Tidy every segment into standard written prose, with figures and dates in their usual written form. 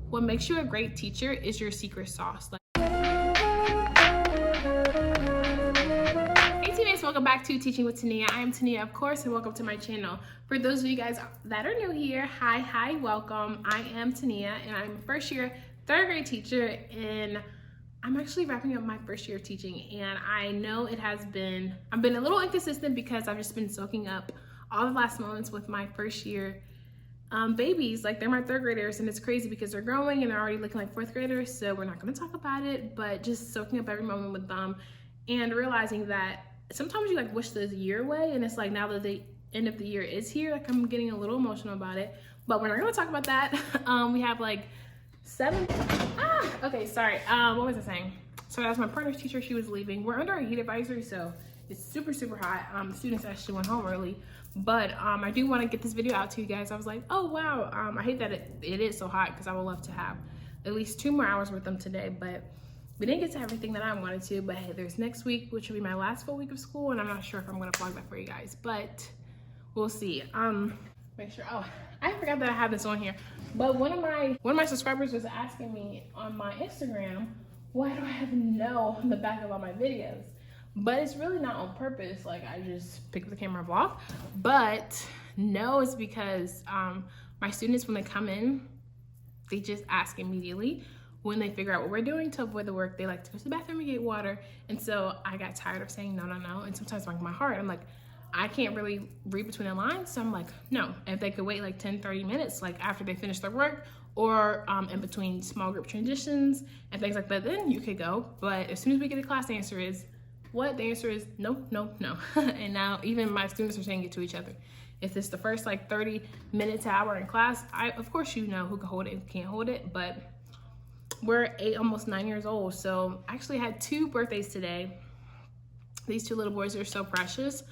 what makes you a great teacher is your secret sauce. Hey teammates, welcome back to Teaching with Tenia. I am Tenia, of course, and welcome to my channel. For those of you guys that are new here, hi, welcome. I am Tenia, and I'm a first year, third grade teacher, and I'm actually wrapping up my first year of teaching. And I know I've been a little inconsistent because I've just been soaking up all the last moments with my first year babies. Like, they're my third graders, and it's crazy because they're growing and they're already looking like fourth graders, so we're not going to talk about it, but just soaking up every moment with them and realizing that sometimes you like wish the year away, and it's like now that the end of the year is here, like I'm getting a little emotional about it, but we're not going to talk about that. We have like okay, sorry, what was I saying? So as my partner's teacher, she was leaving. We're under a heat advisory, so it's super hot. Students actually went home early, but I do want to get this video out to you guys. I was like, oh wow, I hate that it is so hot because I would love to have at least 2 more hours with them today, but we didn't get to everything that I wanted to. But hey, there's next week, which will be my last full week of school, and I'm not sure if I'm going to vlog that for you guys, but we'll see. Make sure, oh, I forgot that I have this on here, but one of my subscribers was asking me on my Instagram, why do I have no on the back of all my videos? But it's really not on purpose. Like, I just pick up the camera and vlog. But no, it's because my students, when they come in, they just ask immediately. When they figure out what we're doing to avoid the work, they like to go to the bathroom and get water. And so I got tired of saying no. And sometimes, like, my heart, I'm like, I can't really read between the lines. So I'm like, no. If they could wait like 10-30 minutes, like after they finish their work, or in between small group transitions and things like that, then you could go. But as soon as we get a class, the answer is what? The answer is no. And now even my students are saying it to each other. If it's the first like 30 minutes to hour in class, of course you know who can hold it and who can't hold it, but we're 8, almost 9 years old. So I actually had 2 birthdays today. These 2 little boys are so precious.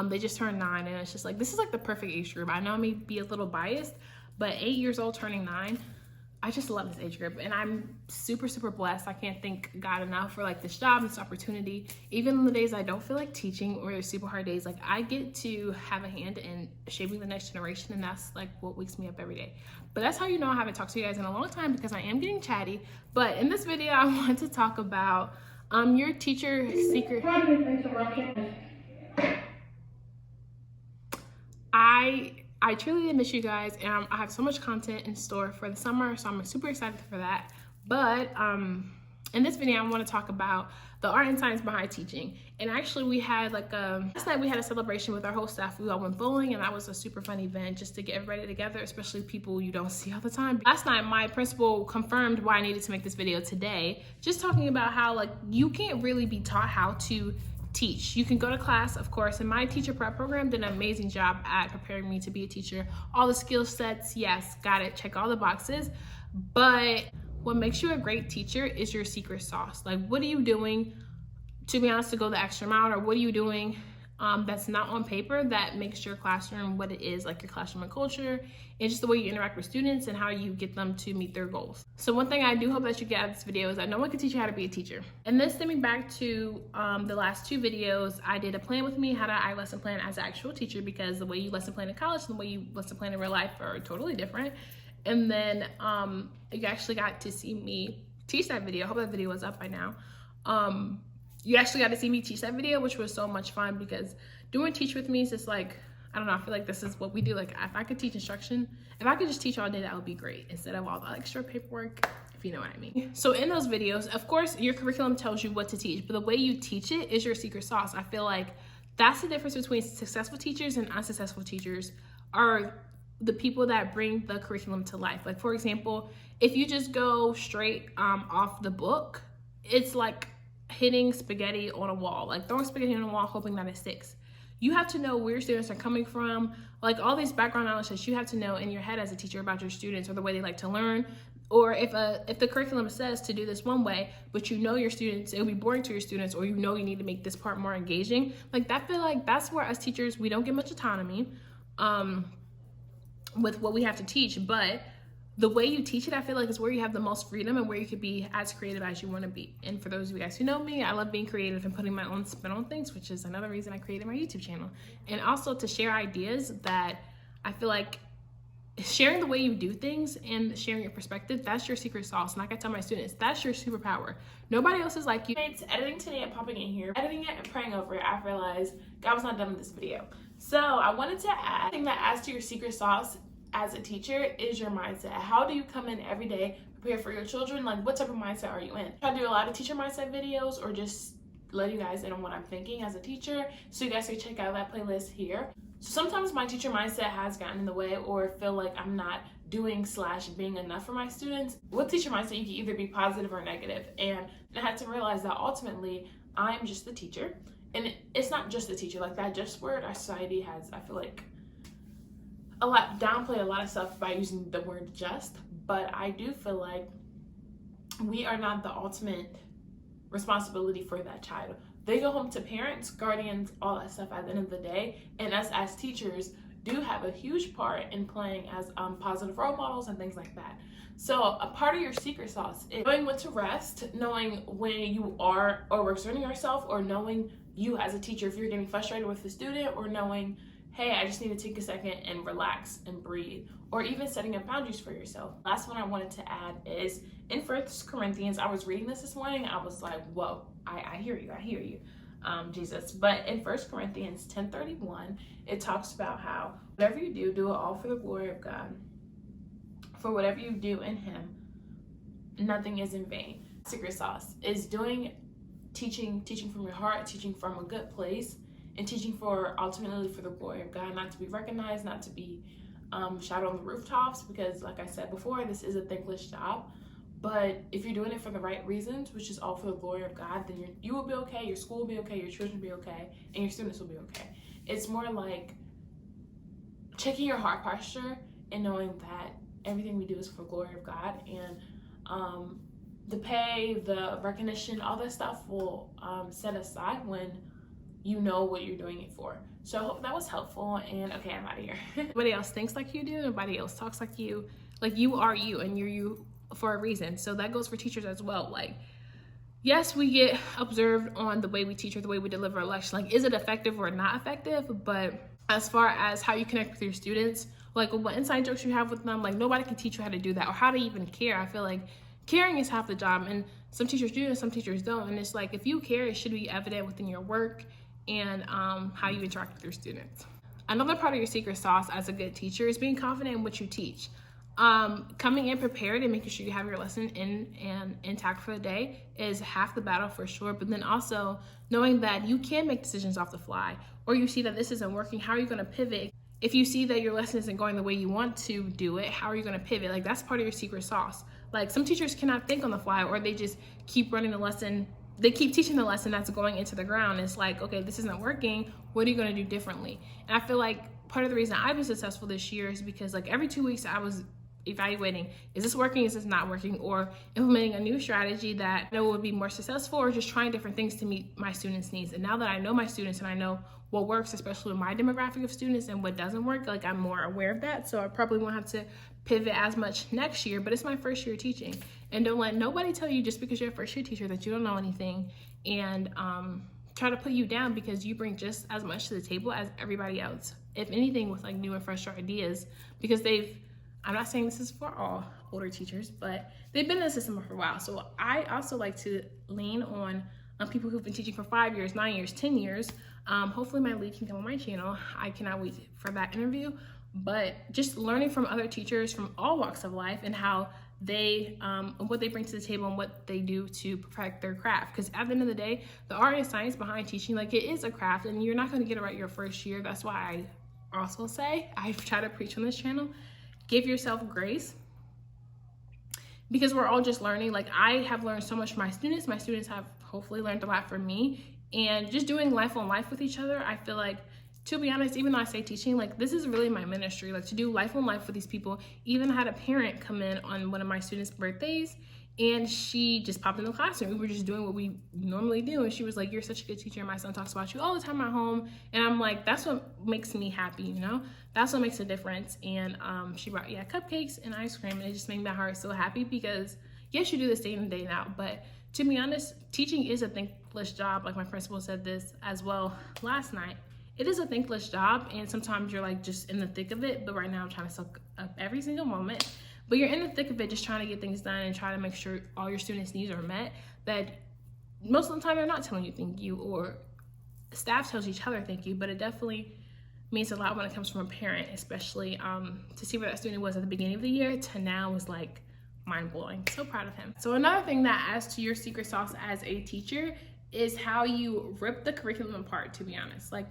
They just turned 9, and it's just like, this is like the perfect age group. I know I may be a little biased, but 8 years old turning 9, I just love this age group, and I'm super blessed. I can't thank God enough for like this job, this opportunity. Even on the days I don't feel like teaching or the super hard days, like I get to have a hand in shaping the next generation, and that's like what wakes me up every day. But that's how you know I haven't talked to you guys in a long time, because I am getting chatty. But in this video, I want to talk about your teacher secret. I truly did miss you guys, and I have so much content in store for the summer, so I'm super excited for that. But in this video, I want to talk about the art and science behind teaching. And actually, we had like last night we had a celebration with our whole staff. We all went bowling, and that was a super fun event just to get everybody together, especially people you don't see all the time. Last night, my principal confirmed why I needed to make this video today, just talking about how like you can't really be taught how to teach. You can go to class, of course, and my teacher prep program did an amazing job at preparing me to be a teacher. All the skill sets, yes, got it, check all the boxes. But what makes you a great teacher is your secret sauce. Like, what are you doing, to be honest, to go the extra mile, or what are you doing that's not on paper that makes your classroom what it is, like your classroom and culture, and just the way you interact with students and how you get them to meet their goals. So one thing I do hope that you get out of this video is that no one can teach you how to be a teacher. And this stemming back to the last 2 videos, I did a plan with me, how do I lesson plan as an actual teacher, because the way you lesson plan in college and the way you lesson plan in real life are totally different. And then you actually got to see me teach that video. I hope that video is up by now. You actually got to see me teach that video, which was so much fun, because doing Teach With Me is just like, I don't know, I feel like this is what we do. Like, if I could teach instruction, if I could just teach all day, that would be great, instead of all the extra paperwork, if you know what I mean. So in those videos, of course, your curriculum tells you what to teach, but the way you teach it is your secret sauce. I feel like that's the difference between successful teachers and unsuccessful teachers, are the people that bring the curriculum to life. Like, for example, if you just go straight off the book, it's like hitting spaghetti on a wall, like throwing spaghetti on a wall hoping that it sticks. You have to know where your students are coming from, like all these background knowledge that you have to know in your head as a teacher about your students, or the way they like to learn. Or if the curriculum says to do this one way, but you know your students, it'll be boring to your students, or you know you need to make this part more engaging. Like, that, feel like that's where us teachers, we don't get much autonomy with what we have to teach, but the way you teach it, I feel like, is where you have the most freedom and where you could be as creative as you want to be. And for those of you guys who know me, I love being creative and putting my own spin on things, which is another reason I created my YouTube channel. And also to share ideas that I feel like sharing the way you do things and sharing your perspective, that's your secret sauce. And like I tell my students, that's your superpower. Nobody else is like you. It's editing today and popping in here, editing it and praying over it. I realized God was not done with this video. So I wanted to add, the thing that adds to your secret sauce as a teacher is your mindset. How do you come in every day, prepare for your children? Like, what type of mindset are you in? I do a lot of teacher mindset videos, or just let you guys in on what I'm thinking as a teacher, so you guys can check out that playlist here. So sometimes my teacher mindset has gotten in the way, or feel like I'm not doing / being enough for my students. With teacher mindset, you can either be positive or negative, and I had to realize that ultimately I'm just the teacher, and it's not just the teacher. Like, that just word our society has, I feel like, downplay a lot of stuff by using the word just, but I do feel like we are not the ultimate responsibility for that child. They go home to parents, guardians, all that stuff at the end of the day, and us as teachers do have a huge part in playing as positive role models and things like that. So a part of your secret sauce is knowing when to rest, knowing when you are overexerting yourself, or knowing you as a teacher if you're getting frustrated with the student, or knowing, hey, I just need to take a second and relax and breathe, or even setting up boundaries for yourself. Last one I wanted to add is in 1 Corinthians. I was reading this morning. I was like, whoa, I hear you, Jesus. But in 1 Corinthians 10:31, it talks about how whatever you do, do it all for the glory of God. For whatever you do in Him, nothing is in vain. Secret sauce is teaching from your heart, teaching from a good place, and teaching for ultimately for the glory of God, not to be recognized, not to be shouted on the rooftops, because like I said before, this is a thankless job. But if you're doing it for the right reasons, which is all for the glory of God, then you will be okay, your school will be okay, your children will be okay, and your students will be okay. It's more like checking your heart posture and knowing that everything we do is for the glory of God, and the pay, the recognition, all that stuff will set aside when you know what you're doing it for. So I hope that was helpful, and okay, I'm out of here. Nobody else thinks like you do, nobody else talks like you. Like, you are you, and you're you for a reason. So that goes for teachers as well. Like, yes, we get observed on the way we teach or the way we deliver a lecture. Like, is it effective or not effective? But as far as how you connect with your students, like what inside jokes you have with them, like nobody can teach you how to do that, or how to even care. I feel like caring is half the job, and some teachers do and some teachers don't. And it's like, if you care, it should be evident within your work and how you interact with your students. Another part of your secret sauce as a good teacher is being confident in what you teach. Coming in prepared and making sure you have your lesson in and intact for the day is half the battle for sure. But then also knowing that you can make decisions off the fly, or you see that this isn't working, how are you going to pivot? If you see that your lesson isn't going the way you want to do it, how are you going to pivot? Like, that's part of your secret sauce. Like, some teachers cannot think on the fly, or they just keep running the lesson. They keep teaching the lesson that's going into the ground. It's like, okay, this isn't working. What are you going to do differently? And I feel like part of the reason I've been successful this year is because, like, every 2 weeks I was evaluating, is this working, is this not working, or implementing a new strategy that I know would be more successful, or just trying different things to meet my students' needs. And now that I know my students and I know what works, especially with my demographic of students, and what doesn't work, like, I'm more aware of that. So I probably won't have to pivot as much next year, but it's my first year teaching. And don't let nobody tell you just because you're a first year teacher that you don't know anything, and try to put you down, because you bring just as much to the table as everybody else. If anything, with like new and fresher ideas, because I'm not saying this is for all older teachers, but they've been in the system for a while. So I also like to lean on people who've been teaching for 5 years, 9 years, 10 years. Hopefully my lead can come on my channel. I cannot wait for that interview. But just learning from other teachers from all walks of life, and how they, what they bring to the table, and what they do to perfect their craft. Because at the end of the day, the art and science behind teaching, like, it is a craft, and you're not going to get it right your first year. That's why I also say, I try to preach on this channel, give yourself grace, because we're all just learning. Like, I have learned so much from my students. My students have hopefully learned a lot from me, and just doing life on life with each other. I feel like, to be honest, even though I say teaching, like, this is really my ministry, like, to do life on life with these people. Even I had a parent come in on one of my students' birthdays, and she just popped in the classroom. We were just doing what we normally do, and she was like, "You're such a good teacher. My son talks about you all the time at home." And I'm like, that's what makes me happy, you know? That's what makes a difference. And she brought, cupcakes and ice cream, and it just made my heart so happy, because yes, you do this day in and day out, but to be honest, teaching is a thankless job. Like, my principal said this as well last night, it is a thankless job, and sometimes you're like just in the thick of it, but right now I'm trying to soak up every single moment. But you're in the thick of it, just trying to get things done and try to make sure all your students' needs are met, that most of the time they're not telling you thank you, or staff tells each other thank you, but it definitely means a lot when it comes from a parent, especially to see where that student was at the beginning of the year to now is like mind-blowing. So proud of him. So another thing that adds to your secret sauce as a teacher is how you rip the curriculum apart, to be honest. Like,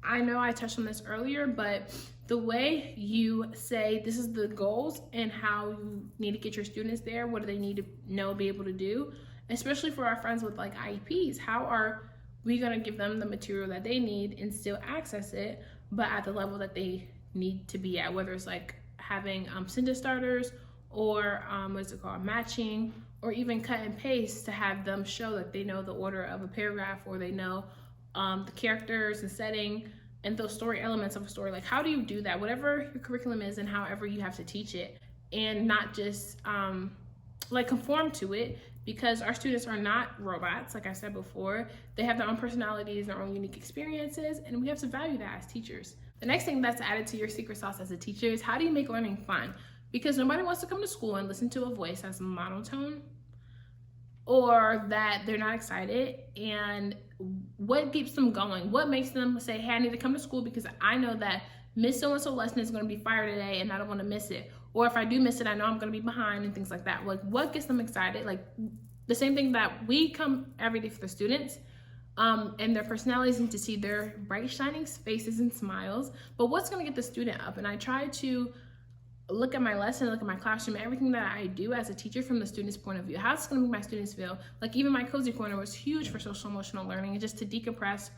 I know I touched on this earlier, but the way you say this is the goals and how you need to get your students there, what do they need to know, be able to do, especially for our friends with like IEPs, how are we gonna give them the material that they need and still access it, but at the level that they need to be at, whether it's like having sentence starters or what's it called, matching, or even cut and paste to have them show that they know the order of a paragraph, or they know the characters and setting and those story elements of a story. Like, how do you do that? Whatever your curriculum is and however you have to teach it, and not just like conform to it, because our students are not robots. Like I said before, they have their own personalities, their own unique experiences, and we have to value that as teachers. The next thing that's added to your secret sauce as a teacher is how do you make learning fun? Because nobody wants to come to school and listen to a voice that's monotone, or that they're not excited. And what keeps them going? What makes them say, hey, I need to come to school because I know that Miss So-and-so lesson is going to be fire today and I don't want to miss it. Or if I do miss it, I know I'm going to be behind, and things like that. Like, what gets them excited? Like, the same thing that we come every day for the students and their personalities, and to see their bright, shining faces and smiles. But what's going to get the student up? And I try to look at my lesson, look at my classroom, everything that I do as a teacher from the student's point of view. How's it going to make my students feel? Like, even my cozy corner was huge for social emotional learning, and just to decompress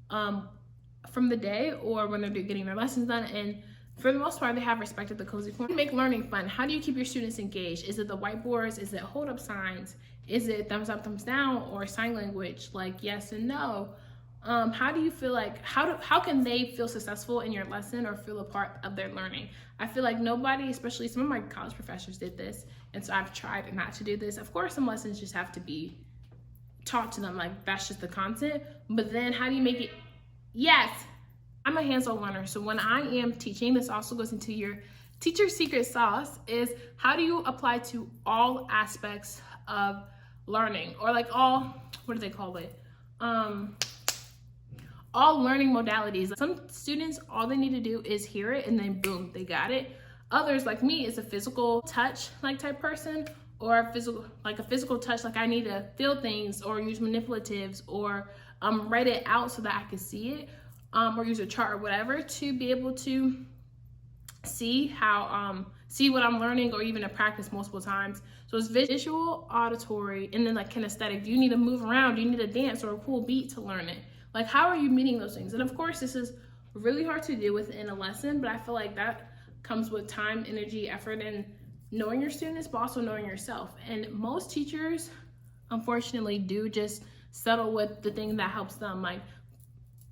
from the day or when they're getting their lessons done. And for the most part, they have respected the cozy corner. Make learning fun. How do you keep your students engaged? Is it the whiteboards? Is it hold up signs? Is it thumbs up, thumbs down, or sign language like yes and no? How do you feel like, how can they feel successful in your lesson or feel a part of their learning? I feel like nobody, especially some of my college professors, did this, and so I've tried not to do this. Of course, some lessons just have to be taught to them, like that's just the content, but then how do you make it? Yes, I'm a hands-on learner, so when I am teaching, this also goes into your teacher secret sauce, is how do you apply to all aspects of learning, or like all, what do they call it? All learning modalities. Some students, all they need to do is hear it and then boom, they got it. Others, like me, is a physical touch like type person, or a physical touch, like I need to feel things or use manipulatives or write it out so that I can see it, or use a chart or whatever to be able to see how see what I'm learning, or even to practice multiple times. So it's visual, auditory, and then like kinesthetic. Do you need to move around? Do you need to dance or a cool beat to learn it? Like, how are you meeting those things? And of course, this is really hard to do within a lesson, but I feel like that comes with time, energy, effort, and knowing your students, but also knowing yourself. And most teachers, unfortunately, do just settle with the thing that helps them. Like,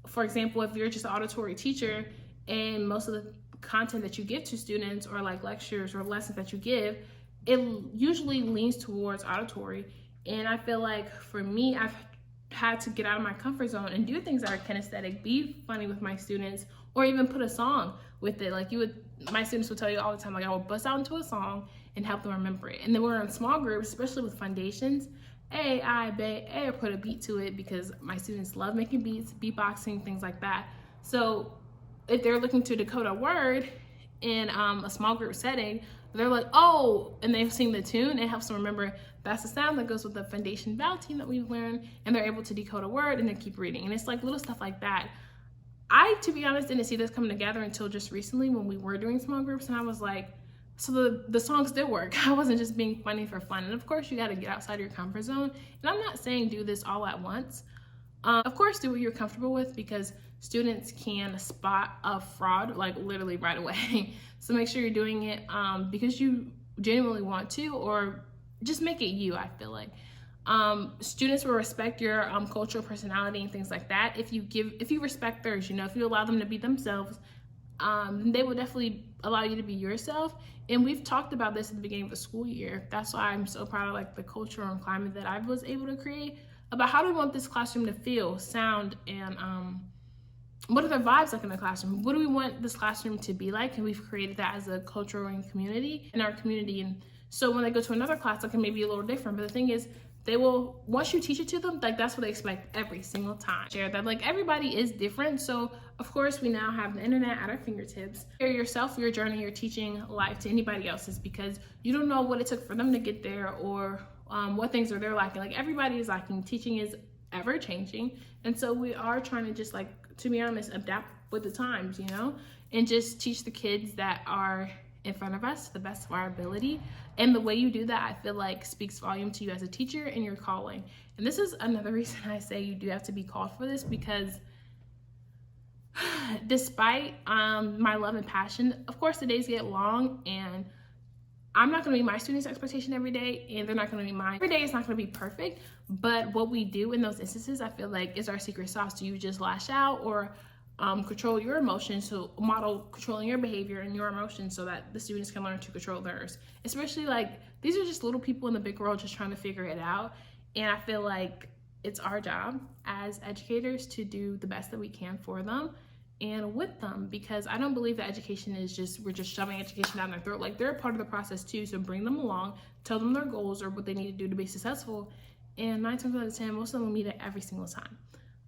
for example, if you're just an auditory teacher and most of the content that you give to students, or like lectures or lessons that you give, it usually leans towards auditory. And I feel like for me, I've had to get out of my comfort zone and do things that are kinesthetic, be funny with my students, or even put a song with it. Like my students will tell you all the time, like I will bust out into a song and help them remember it. And then we're in small groups, especially with foundations, or put a beat to it, because my students love making beats, beatboxing, things like that. So if they're looking to decode a word in a small group setting, they're like, oh, and they've seen the tune, it helps them remember that's the sound that goes with the foundation vowel team that we've learned, and they're able to decode a word and then keep reading. And it's like little stuff like that. I, to be honest, didn't see this coming together until just recently when we were doing small groups, and I was like, so the songs did work. I wasn't just being funny for fun. And of course, you got to get outside your comfort zone. And I'm not saying do this all at once. Of course, do what you're comfortable with, because students can spot a fraud like literally right away. So make sure you're doing it because you genuinely want to, or just make it you, I feel like. Students will respect your cultural personality and things like that. If you respect theirs, if you allow them to be themselves, they will definitely allow you to be yourself. And we've talked about this at the beginning of the school year. That's why I'm so proud of like the culture and climate that I was able to create, about how do we want this classroom to feel, sound, and what are the vibes like in the classroom? What do we want this classroom to be like? And we've created that as a cultural and community in our community. And so when they go to another class, it can maybe be a little different. But the thing is, they will, once you teach it to them, like that's what they expect every single time. Share that like everybody is different. So of course we now have the internet at our fingertips. Share yourself, your journey, your teaching life to anybody else's, because you don't know what it took for them to get there, or what things are they're lacking. Like everybody is lacking. Teaching is ever changing. And so we are trying to just, like, to be honest, adapt with the times, you know, and just teach the kids that are in front of us to the best of our ability. And the way you do that, I feel like, speaks volume to you as a teacher and your calling. And this is another reason I say you do have to be called for this, because despite my love and passion, of course the days get long, and I'm not going to be my students' expectation every day, and they're not going to be mine. Every day is not going to be perfect, but what we do in those instances, I feel like, is our secret sauce. Do you just lash out, or control your emotions, so model controlling your behavior and your emotions so that the students can learn to control theirs? Especially, like, these are just little people in the big world just trying to figure it out, and I feel like it's our job as educators to do the best that we can for them and with them, because I don't believe that education is just, we're just shoving education down their throat. Like, they're a part of the process too, so bring them along, tell them their goals or what they need to do to be successful, and 9 times out of 10, most of them will meet it every single time.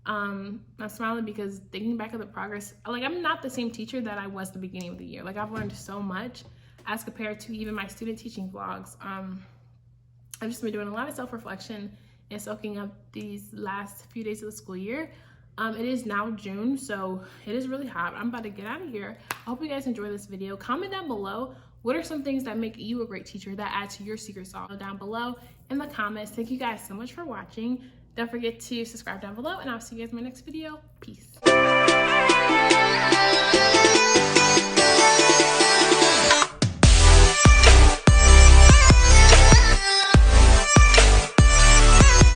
I'm smiling because thinking back of the progress, like, I'm not the same teacher that I was at the beginning of the year. Like, I've learned so much as compared to even my student teaching vlogs. I've just been doing a lot of self-reflection and soaking up these last few days of the school year. It is now June, so it is really hot. I'm about to get out of here. I hope you guys enjoy this video. Comment down below, what are some things that make you a great teacher, that add to your secret sauce, down below in the comments. Thank you guys so much for watching. Don't forget to subscribe down below, and I'll see you guys in my next video. Peace.